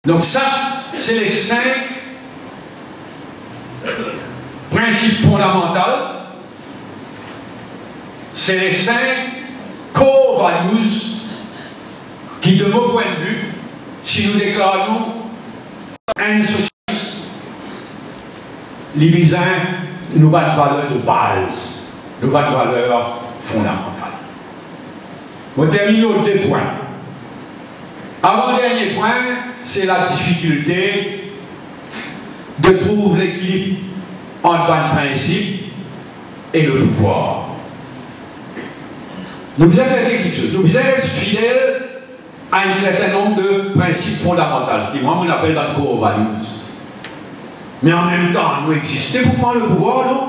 Donc ça, c'est les 5 principes fondamentaux. C'est les 5 core values qui, de mon point de vue, si nous déclarons un socialiste, les Bizins nous avons une valeur de base, nous avons une valeur fondamentale. On termine aux 2 points. Avant-dernier point, c'est la difficulté de trouver l'équilibre entre le principe et le pouvoir. Nous devons faire quelque chose. Nous devons être fidèles à un certain nombre de principes fondamentaux, qui moi on appelle dans le core values. Mais en même temps, nous existons pour prendre le pouvoir, non?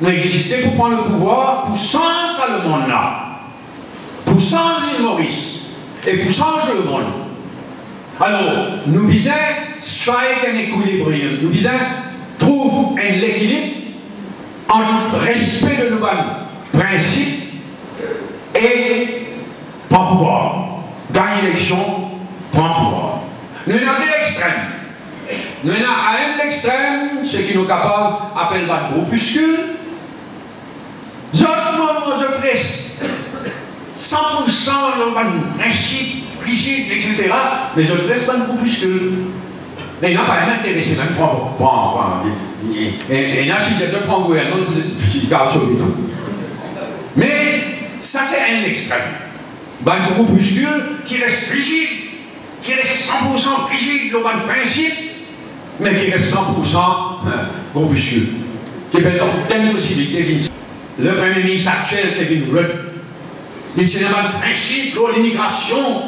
Nous existons pour prendre le pouvoir, pour changer le monde là, pour changer l'île Maurice, et pour changer le monde. Alors, nous disons strike un équilibre, nous disons trouve un équilibre entre respect de nos principes et prendre pouvoir. Gagner l'élection, prendre pouvoir. Nous avons 2 extrêmes. Nous avons à un de l'extrême, ce qui nous capable appelle le groupuscule. Je presse 100% le principe, rigide, etc. Mais je presse pas le groupuscule. Mais il n'a pas intéressé, même prendre. Et là, si tu prends le gouvernement, tu vas sauver tout. Mais ça, c'est un extrême. Un groupuscule qui reste rigide, qui reste 100% rigide dans le principe, mais qui reste 100% groupuscule. Qui peut donc telle possibilité. Le Premier ministre actuel, Kevin Rudd, il dit c'est un principe pour l'immigration,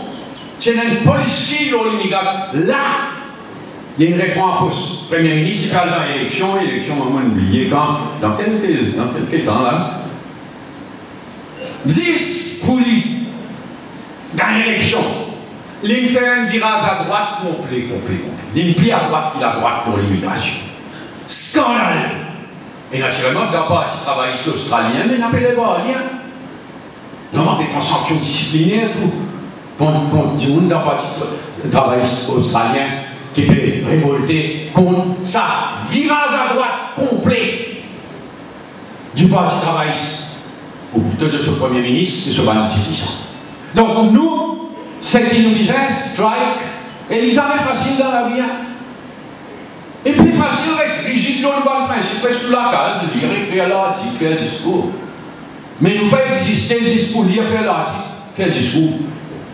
c'est une policy pour l'immigration. Là, il y a une réponse. Le Premier ministre, il parle dans l'élection, on m'a oublié quand, dans quelques temps là. 10 pour lui. Gagner l'élection. Il fait un virage à droite complet. Il plie à droite puis à droite pour l'immigration. Scandale. Et naturellement, d'un parti travailliste australien, mais n'appelez pas rien. Non, mais en sanction disciplinaire, tout. Contre du monde d'un parti travailliste australien qui peut révolter contre ça. Virage à droite complet du parti travailliste. Ou plutôt de ce Premier ministre et ce banditisme. Donc nous, c'est qui nous disait, strike, et ils avaient facile dans la vie. Et plus facile, reste rigide dans le bon principe, reste sous la case, lire, écrire l'article, faire discours. Mais nous pas exister juste pour lire, faire l'article, faire discours.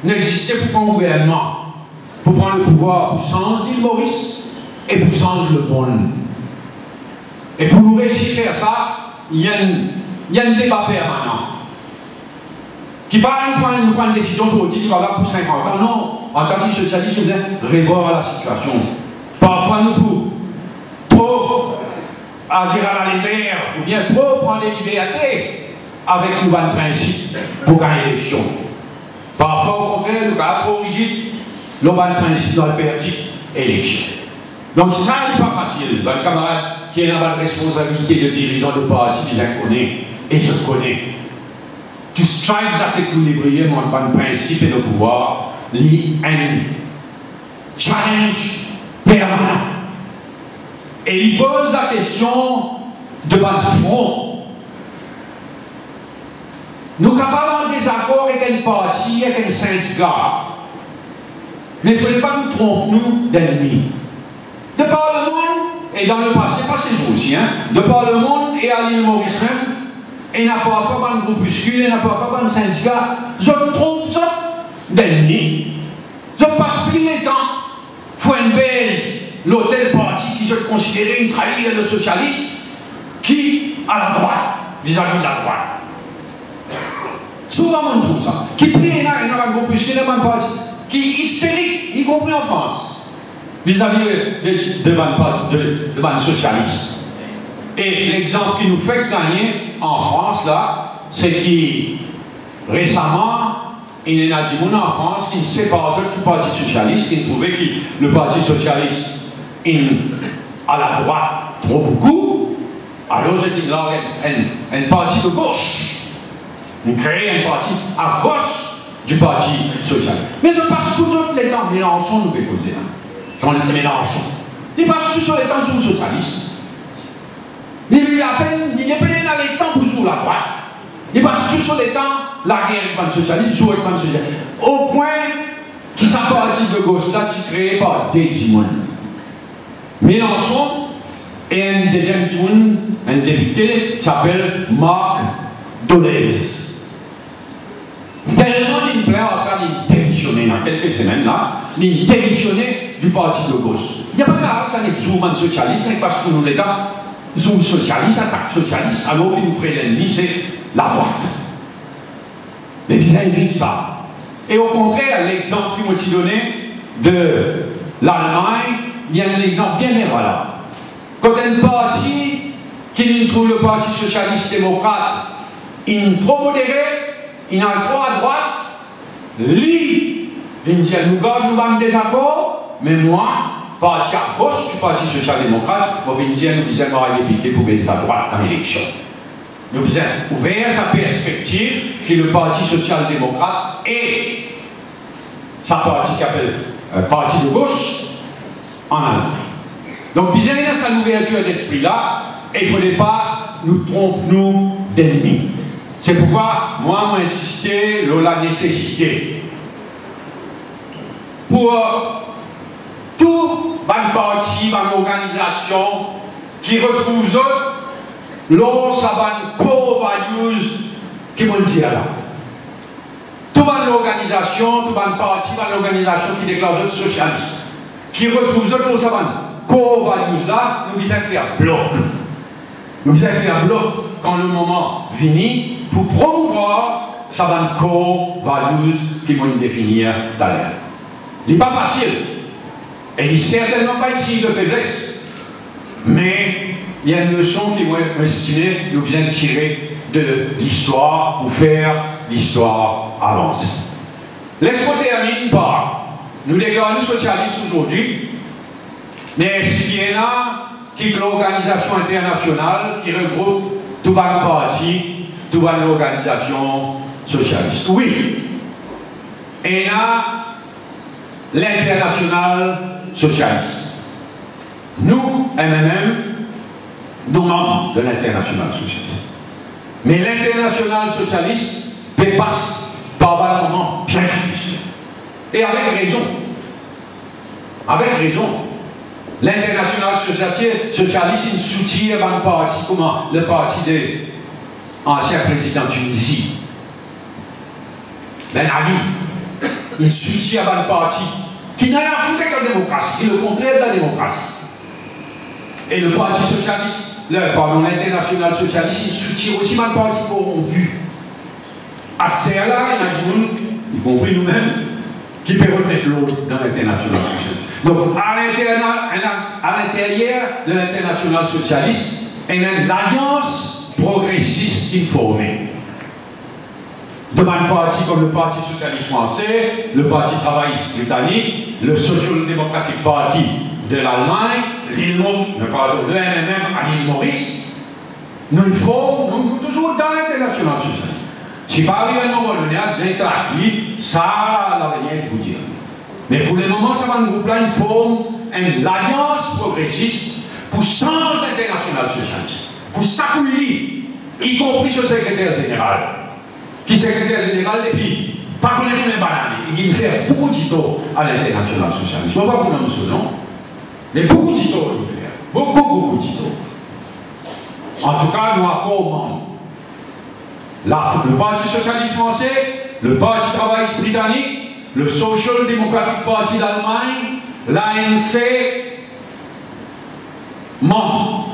Nous exister pour prendre le gouvernement, pour prendre le pouvoir, pour changer l'île Maurice et pour changer le monde. Et pour nous réussir à faire ça, il y a un débat permanent. Qui parle nous prendre une décision aujourd'hui qui va là pour 50 ans. Non, en tant que socialiste, nous devons revoir la situation. Parfois, nous pouvons trop agir à la légère, ou bien trop prendre des libertés avec nos principes pour gagner l'élection. Parfois, au contraire, nous sommes trop rigides, nos principes dans le perdu élection. Donc, ça n'est pas facile. Le camarade qui est dans la responsabilité de dirigeant de parti, il la connaît, et je le connais. Tu strikes that équilibre, mon principe et le pouvoir, un challenge permanent. Et il pose la question de mon front. Nous sommes capables en désaccord avec un parti, avec un syndicat. Mais il ne faudrait pas nous tromper, nous, d'ennemis. De par le monde, et dans le passé, pas ces jours aussi, de par le monde et à l'île Maurice même, et n'a pas fait un groupuscule, et n'a pas fait un syndicat, je me trompe ça d'ennemis. Je passe plus les temps. Fuenbez, l'hôtel parti qui je considérais une trahie de socialiste, qui à la droite, vis-à-vis de la droite. Souvent on trouve ça. Qui plie dans un groupuscule, dans un parti, qui est hystérique, y compris en France, vis-à-vis de ban socialiste. Et l'exemple qui nous fait gagner en France, là, c'est qu'il, récemment, il y en a du monde en France qui ne sépare du Parti socialiste, qui trouvait que le Parti socialiste à la droite trop beaucoup. Alors j'ai dit là, un parti de gauche. On crée un parti à gauche du Parti socialiste. Mais je passe tout les temps, mais ensemble nous déposer. Jean-Luc Mélenchon. Il passe tout sur les temps sous le socialisme. Mais il a peine, il est plein dans les temps pour jouer la droite. Il passe tout sur les temps, la guerre avec le socialiste, jouer avec le socialiste. Au point qui s'est parti de gauche là, qui créé par des Dimon. Mélenchon et un deuxième Dimon, un député qui s'appelle Marc Dolez. Tellement il me plaît à ça, il démissionné dans quelques semaines là, il démissionné du parti de gauche. Il n'y a pas grave, ça n'est pas un socialiste, parce que nous l'État, ils sont socialistes, attaque socialiste, alors qu'ils nous feraient l'ennemi, c'est la droite. Mais bien évite ça. Et au contraire, l'exemple que je donné de l'Allemagne, il y a un exemple bien valable. Quand un parti qui trouve le parti socialiste-démocrate, il est trop modéré, il a trop à droite, lui, il dit nous avons des accords, mais moi, parti à gauche du parti social-démocrate, vous venez dire nous avons aller piquer pour gagner à droite dans l'élection. Nous avons ouvert sa perspective qui est le parti social-démocrate et sa parti qui appelle parti de gauche en Allemagne. Donc, bien il y a cette ouverture d'esprit-là, et il ne faudrait pas nous tromper nous d'ennemis. C'est pourquoi, moi, j'ai insisté sur la nécessité pour tout un parti, une organisation qui retrouve l'eau, ça va core values qui m'ont dit là. Toute une organisation, toute une parti, une organisation qui déclare le socialisme, qui retrouve l'eau, ça va core values là, nous devons faire bloc. Nous devons faire bloc quand le moment vient pour promouvoir ça va core values qui m'ont défini d'ailleurs. Il n'est pas facile. Et il n'est certainement pas ici de faiblesse. Mais il y a une leçon qui m'a estimé nous bien tirer de l'histoire pour faire l'histoire avancer. Laisse-moi terminer par nous déclarons socialistes aujourd'hui, mais s'il y en a qui est l'organisation internationale qui regroupe tout le parti, toute l'organisation socialiste. Oui, et là, l'international socialiste. Nous, MMM, nous membres de l'international socialiste. Mais l'international socialiste dépasse par un moment bien difficile. Et avec raison. Avec raison. L'international socialiste, il soutient un parti, comment le parti des anciens présidents de Tunisie. Ben Ali, il soutient un parti qui n'a rien à foutre avec la démocratie, qui est le contraire de la démocratie. Et le parti socialiste, l'international socialiste, il soutient aussi un parti corrompu. À ce là, il y a des gens, y compris nous-mêmes, qui peuvent mettre l'autre dans l'international socialiste. Donc, à l'intérieur de l'international socialiste, il y a l'alliance progressiste qui est formée. Devant un parti comme le Parti socialiste français, le Parti travailliste britannique, le Social Democratic Party de l'Allemagne, le MMM à l'île Maurice, nous sommes toujours dans l'international socialiste. Si par exemple, un moment donné, j'ai claqué, ça, l'avenir qui vous dit. Mais pour le moment, ça va un groupe-là, il forme une alliance progressiste pour changer l'international socialiste, pour s'accueillir, y compris ce secrétaire général, qui est secrétaire général depuis, pas qu'on ait même banane, il fait beaucoup de tort à l'international socialiste. Je ne sais pas vous nommer ce nom, mais beaucoup de tort il fait, beaucoup de tort. En tout cas, nous accordons le Parti socialiste français, le Parti travailliste britannique, le Social Democratic Party d'Allemagne, l'ANC, membre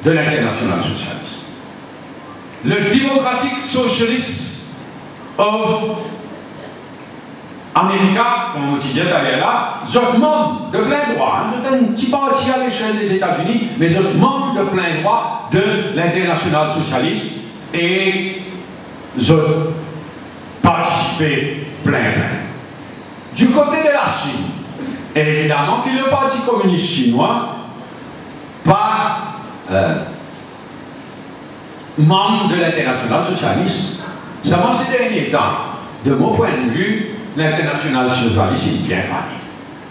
de l'international socialiste. Le Democratic Socialist of America, comme on dit là, je membre de plein droit, qui parti à l'échelle des États-Unis, mais je membre de plein droit de l'international socialiste et je participais plein. Du côté de la Chine, évidemment que le Parti communiste chinois, pas membre de l'international socialiste. Seulement ces derniers temps, de mon point de vue, l'international socialiste est bien famille.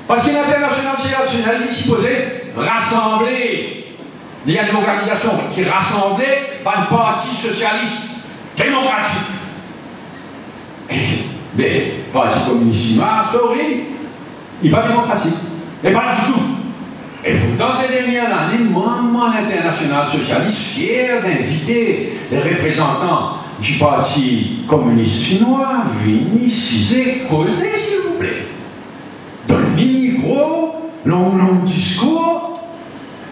Parce que l'international socialiste est supposé rassembler. Il y a une organisation qui rassemblait par le parti socialiste démocratique. Mais le parti communiste chinois, sorry, il n'est pas démocratique. Et pas du tout. Et pourtant, ces dernières années, moi, l'international socialiste, fier d'inviter les représentants du parti communiste chinois, venir ici, causer, s'il vous plaît. Donne-lui le micro, long discours.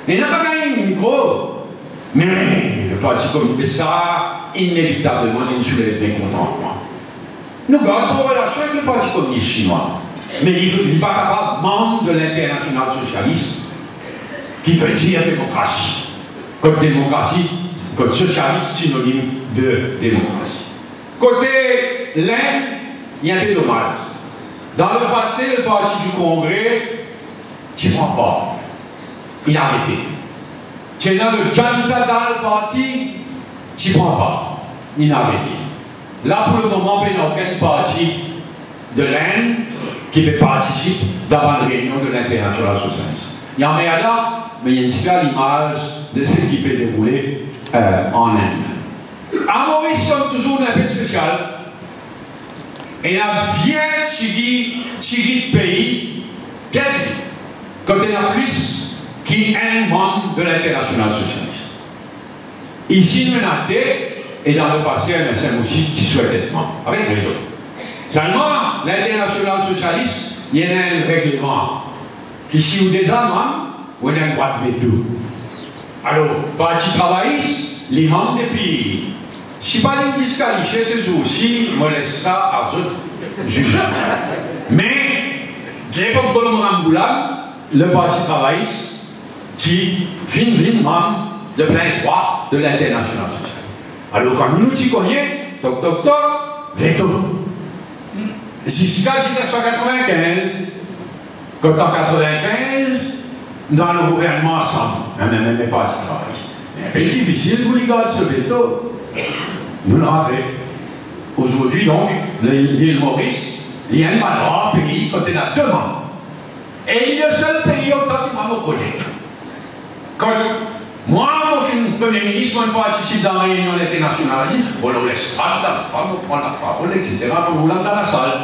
Il n'a pas gagné le micro. Mais le parti communiste, ça, inévitablement, il soulève mécontentement. Nous gardons relation avec le parti communiste chinois. Mais il n'est pas capable, membre de l'international socialiste, qui veut dire démocratie. Côté démocratie, côté socialiste, synonyme de démocratie. Côté l'Inde, il y a un peu dommage. Dans le passé, le parti du Congrès, tu ne prends pas. Il a arrêté. Tu es dans le Janata Dal Party, tu ne prends pas. Il a arrêté. Là, pour le moment, il n'y a aucun parti de l'Inde qui peut participer dans une réunion de l'international socialiste. Il y en a là, mais il y a une super image de ce qui peut dérouler en Inde. À Maurice, nous sommes toujours un peu spécial. Et il y a bien tiré de pays, bien tiré, quand il y a plus qui est membre de l'international socialiste. Ici, nous avons été, et dans le passé, il y a un aussi qui souhaite être membre, avec raison. Seulement, l'international socialiste, il y a un règlement qui, si vous êtes déjà membre, vous avez un droit de veto. Alors, parti travailliste, les membres des pays. Si pas les disqualifier ces jours-ci, je laisse ça à eux juger. Mais, l'époque de Bolomramboulam, le parti travailliste, qui vient membre de plein droit de l'international socialiste. Alors, quand nous nous connaissons, toc, veto. Jusqu'à 1995, quand en 1995, dans le gouvernement ensemble, même les partis travaillistes. C'est un peu difficile pour les gars de ce veto. Nous le rentrons. Aujourd'hui, donc, l'île Maurice, il y a un grand pays quand il y a deux membres. Et il est le seul pays autant qu'il m'a reconnu. Quand moi, mon Premier ministre, je participe dans la réunion internationale, on le laisse pas, on prend la parole, etc., on vous l'a dans la salle.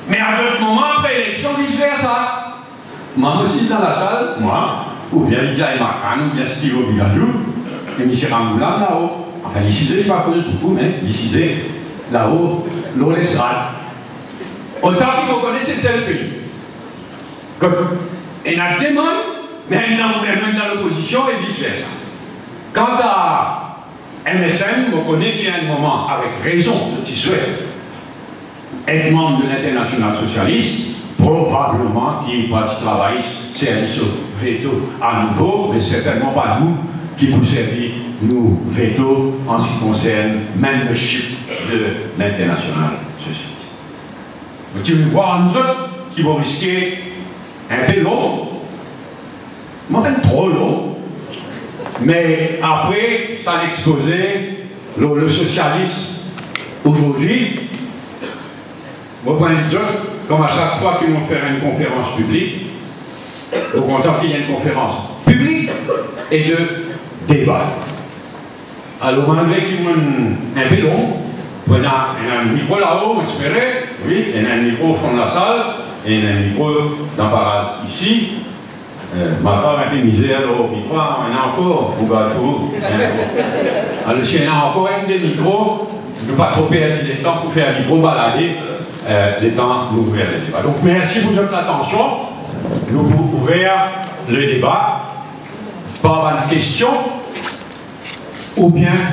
Mais à d'autres moments, après l'élection, vice-versa. Moi aussi dans la salle, moi, ou bien Lydia et Macan, ou bien Steve Obigadou, et M. Ramboula là-haut. Enfin, ici, je ne sais pas cause beaucoup, mais ici, là-haut, l'on laissera. Autant qu'ils me connaissent, c'est le seul pays. Il y a des membres, même dans l'opposition et vice-versa. Quant à MSM, on connaît qu'il y a un moment, avec raison, qui souhaite être membre de l'international socialiste, probablement qu'il parti travailliste, c'est un veto à nouveau, mais certainement pas nous qui vous servir nous veto en ce qui concerne même le chip de l'international socialiste. Donc, tu veux voir nous autres qui vont risquer un peu long, même trop long, mais après, ça a exposé le socialisme aujourd'hui. Au point de vue, comme à chaque fois qu'ils vont faire une conférence publique, au content qu'il y ait une conférence publique et de débat. Alors, malgré qu'il y ait un peu long, il y a un micro là-haut, j'espérais, oui, il y a un micro au fond de la salle, et il y a un micro dans parade ici. Ma part a été misère au micro, il y en a encore au gâteau. Alors, s'il y en a encore un des micros, je ne veux pas trop perdre le temps pour faire un micro balader. Les temps d'ouvrir le débat. Donc merci pour votre attention. Nous pouvons ouvrir le débat par une question ou bien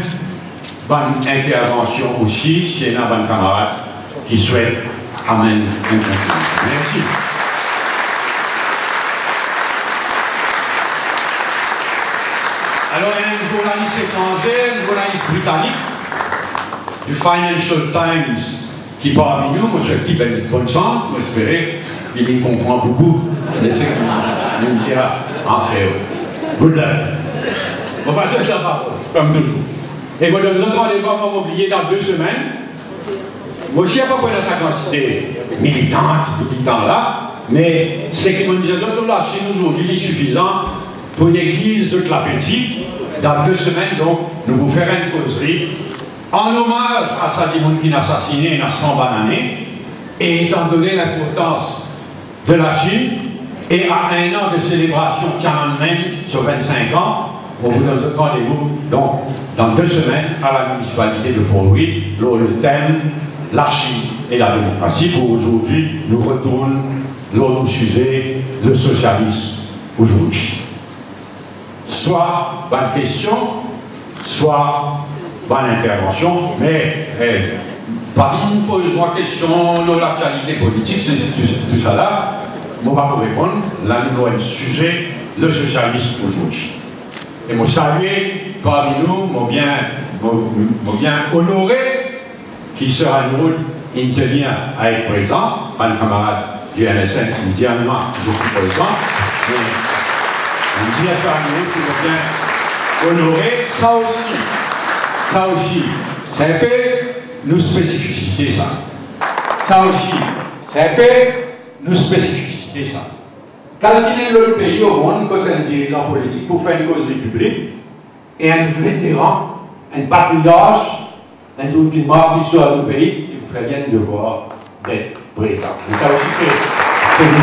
par une intervention aussi, s'il y a un camarade qui souhaite amener une contribution. Merci. Alors il y a un journaliste étranger, un journaliste britannique du Financial Times qui parmi nous, moi je dis ben, bonne chance, j'espérais, il comprend beaucoup de ce qu'il nous dira en créole. Good luck. On va passer à la parole, comme toujours. Et voilà, nous autres, les gars vont m'oublier dans 2 semaines. Moi aussi, à peu près dans sa quantité militante, petit temps là, Mais c'est que mon disait, la Chine aujourd'hui est suffisant pour une église de Clapetit. Dans 2 semaines, donc, nous vous ferons une causerie en hommage à Sadimoun qui n'a assassiné il y a 100 années, et étant donné l'importance de la Chine, et à 1 an de célébration Tiananmen sur 25 ans, on vous donne rendez-vous donc dans 2 semaines à la municipalité de Port-Louis, le thème la Chine et la démocratie. Pour aujourd'hui, nous retourne l'autre sujet, le socialisme aujourd'hui. Soit bonne question, soit bonne intervention, mais pas une pose-moi question de l'actualité politique, tout ça là, moi pas pour répondre, là nous avons un sujet, le socialisme aujourd'hui. Et moi saluer parmi nous, moi bien honoré, qui sera nous italien à être présent, un camarade du MSN qui me dit je suis présent, mais on me dit à nous qui me bien honoré, ça aussi, c'est un peu nos spécificités, ça. Ça aussi, c'est un peu nos spécificités, ça. Quand il est le pays au monde, quand un dirigeant politique pour faire une cause publique, et un vétéran, un patriote, un jour qui marque l'histoire du pays, il vous fait bien le devoir d'être présent. Mais ça aussi, c'est une